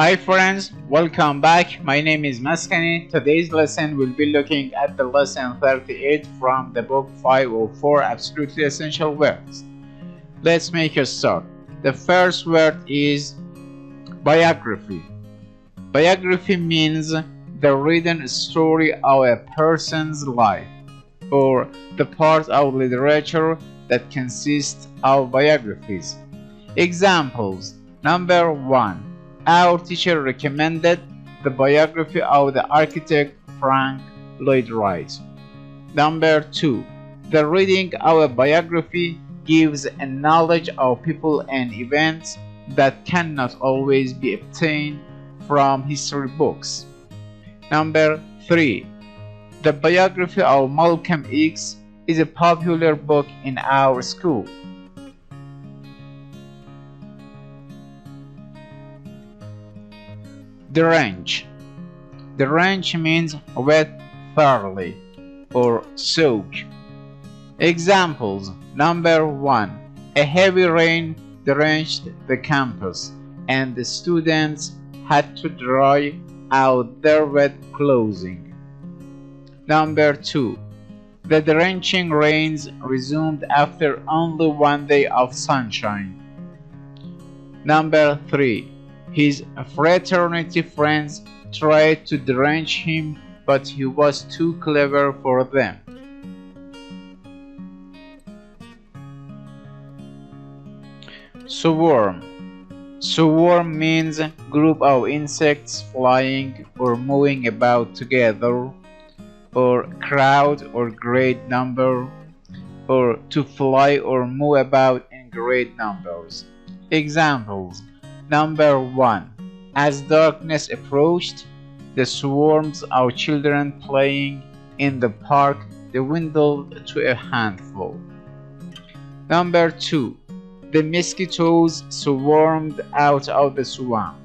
Hi friends, welcome back. My name is Maskani. Today's lesson will be looking at the lesson 38 from the book 504 Absolutely Essential Words. Let's make a start. The first word is biography. Biography means the written story of a person's life, or the part of literature that consists of biographies. Examples. Number 1. Our teacher recommended the biography of the architect Frank Lloyd Wright. Number 2. The reading of a biography gives a knowledge of people and events that cannot always be obtained from history books. Number 3. The biography of Malcolm X is a popular book in our school. Drench. Drench means wet thoroughly or soak. Examples. Number 1. A heavy rain drenched the campus and the students had to dry out their wet clothing. Number 2. The drenching rains resumed after only one day of sunshine. Number 3. His fraternity friends tried to drench him, but he was too clever for them. Swarm. Swarm means group of insects flying or moving about together, or crowd or great number, or to fly or move about in great numbers. Examples. Number 1. As darkness approached, the swarms of children playing in the park dwindled to a handful. Number 2. The mosquitoes swarmed out of the swamp.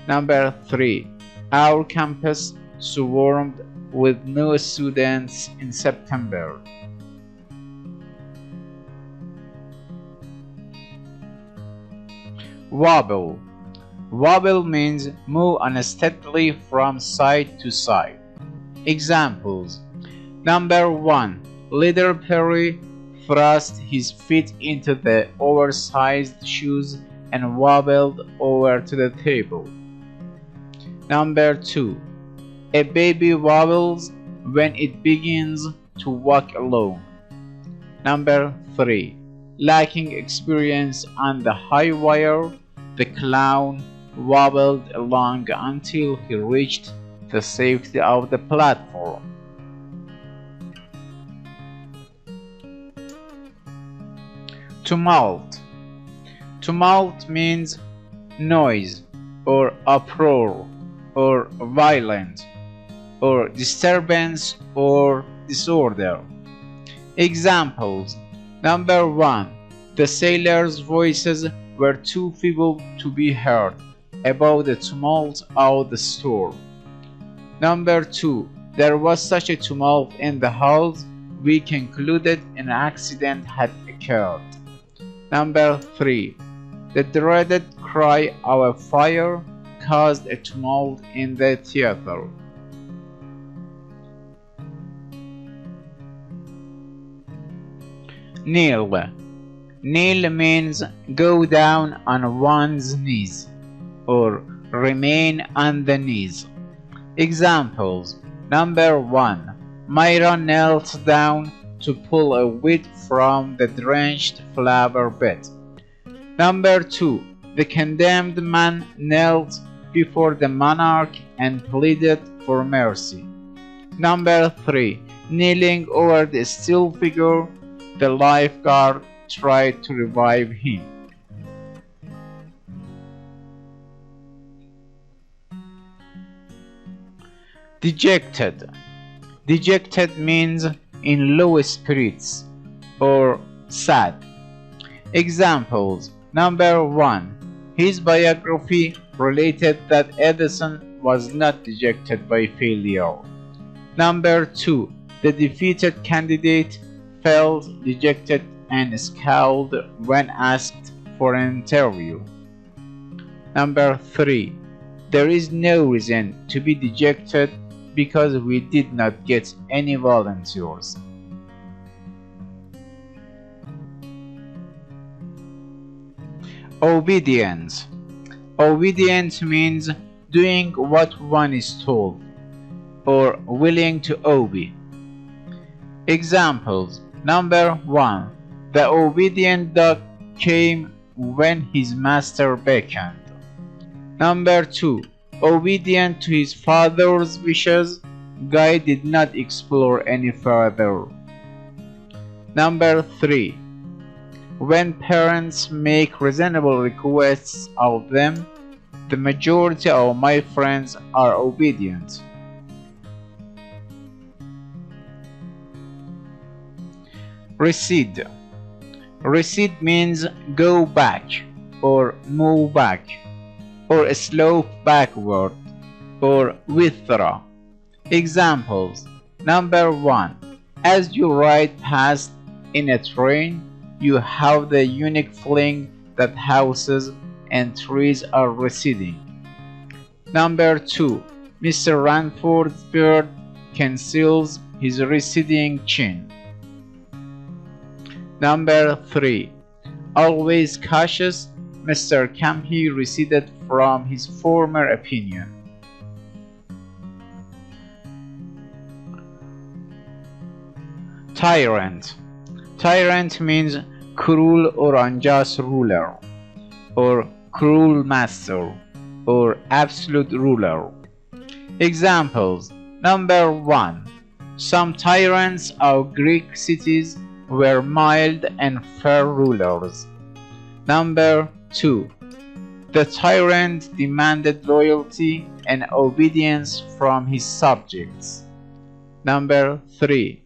Number 3. Our campus swarmed with new students in September. Wobble. Wobble means move unsteadily from side to side. Examples. Number 1. Leader Perry thrust his feet into the oversized shoes and wobbled over to the table. Number 2. A baby wobbles when it begins to walk alone. Number 3. Lacking experience on the high wire, the clown wobbled along until he reached the safety of the platform. Tumult. Tumult means noise or uproar or violence or disturbance or disorder. Examples. Number 1. The sailors' voices were too feeble to be heard above the tumult of the storm. Number 2. There was such a tumult in the halls, we concluded an accident had occurred. Number 3. The dreaded cry of a fire caused a tumult in the theater. Kneel. Kneel means go down on one's knees or remain on the knees. Examples. Number 1. Myra knelt down to pull a weed from the drenched flower bed. Number 2. The condemned man knelt before the monarch and pleaded for mercy. Number 3. Kneeling over the still figure, the lifeguard tried to revive him. Dejected. Dejected means in low spirits or sad. Examples. Number 1. His biography related that Edison was not dejected by failure. Number 2. The defeated candidate felt dejected and scowled when asked for an interview. Number 3. There is no reason to be dejected because we did not get any volunteers. Obedience. Obedience means doing what one is told or willing to obey. Examples. Number 1. The obedient dog came when his master beckoned. Number 2. Obedient to his father's wishes, Guy did not explore any further. Number 3. When parents make reasonable requests of them, the majority of my friends are obedient. Recede. Recede means go back or move back or slope backward or withdraw. Examples. Number 1. As you ride past in a train, you have the unique feeling that houses and trees are receding. Number 2. Mr. Ranford's beard conceals his receding chin. Number 3. Always cautious, Mr. Campy receded from his former opinion. Tyrant. Tyrant means cruel or unjust ruler, or cruel master, or absolute ruler. Examples. Number 1. Some tyrants of Greek cities were mild and fair rulers. Number 2. The tyrant demanded loyalty and obedience from his subjects. Number 3.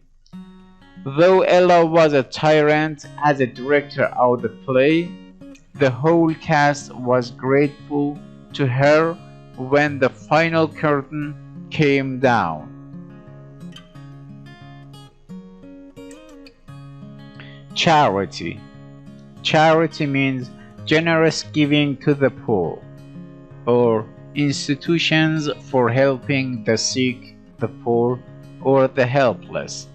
Though Ella was a tyrant as a director of the play, the whole cast was grateful to her when the final curtain came down. Charity. Charity means generous giving to the poor, or institutions for helping the sick, the poor, or the helpless,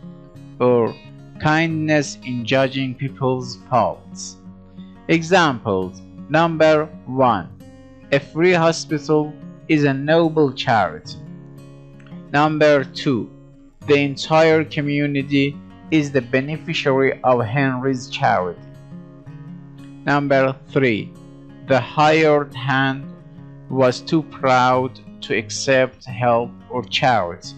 or kindness in judging people's faults. Examples. Number 1. A free hospital is a noble charity. Number 2. The entire community is the beneficiary of Henry's charity. Number 3. The hired hand was too proud to accept help or charity.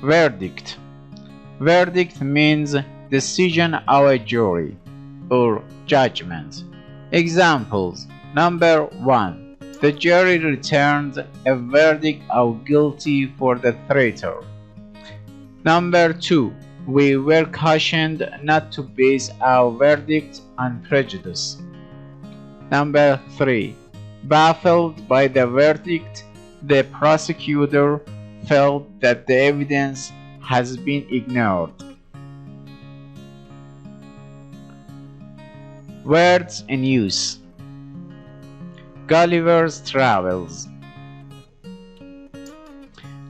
Verdict. Verdict means decision of a jury or judgment. Examples. Number 1. The jury returned a verdict of guilty for the traitor. Number 2. We were cautioned not to base our verdict on prejudice. Number 3. Baffled by the verdict, the prosecutor felt that the evidence has been ignored. Words in use. Gulliver's Travels.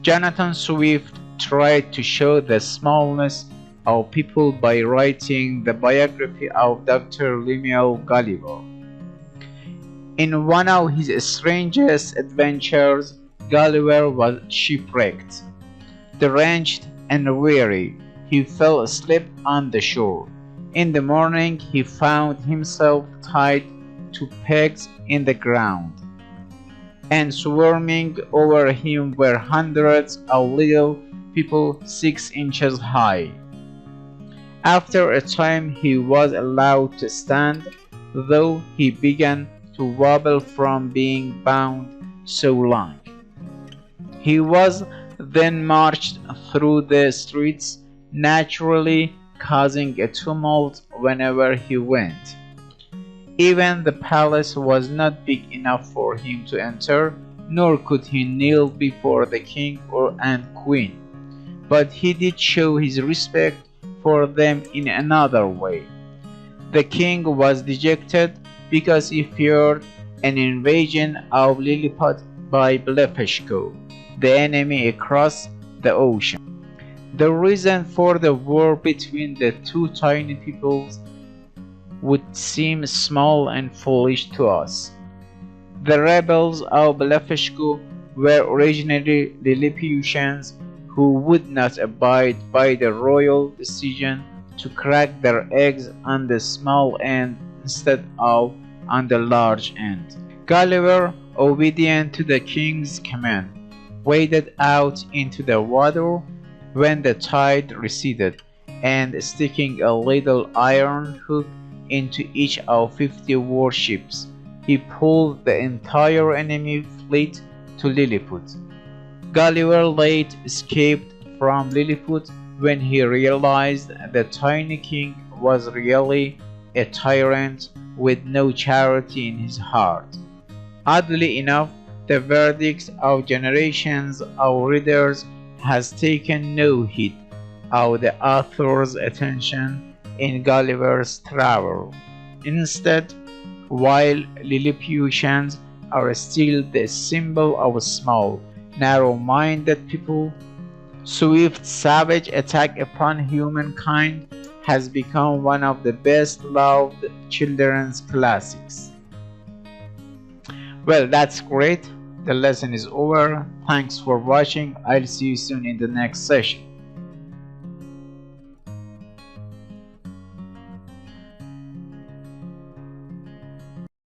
Jonathan Swift tried to show the smallness of people by writing the biography of Dr. Lemuel Gulliver. In one of his strangest adventures, Gulliver was shipwrecked. Drenched and weary, he fell asleep on the shore. In the morning, he found himself tied to pegs in the ground, and swarming over him were hundreds of little people 6 inches high. After a time, he was allowed to stand, though he began to wobble from being bound so long. He was then marched through the streets, naturally causing a tumult whenever he went. Even the palace was not big enough for him to enter, nor could he kneel before the king and queen, but he did show his respect for them in another way. The king was dejected because he feared an invasion of Lilliput by Blefuscu, the enemy across the ocean. The reason for the war between the two tiny peoples would seem small and foolish to us. The rebels of Blefuscu were originally Lilliputians who would not abide by the royal decision to crack their eggs on the small end instead of on the large end. Gulliver, obedient to the king's command, waded out into the water when the tide receded, and sticking a little iron hook into each of 50 warships, he pulled the entire enemy fleet to Lilliput. Gulliver late escaped from Lilliput when he realized the tiny king was really a tyrant with no charity in his heart. Oddly enough, the verdict of generations of readers has taken no heed of the author's attention in Gulliver's Travel. Instead, while Lilliputians are still the symbol of small, narrow-minded people, swift savage attack upon humankind has become one of the best-loved children's classics. Well, that's great. The lesson is over. Thanks for watching. I'll see you soon in the next session.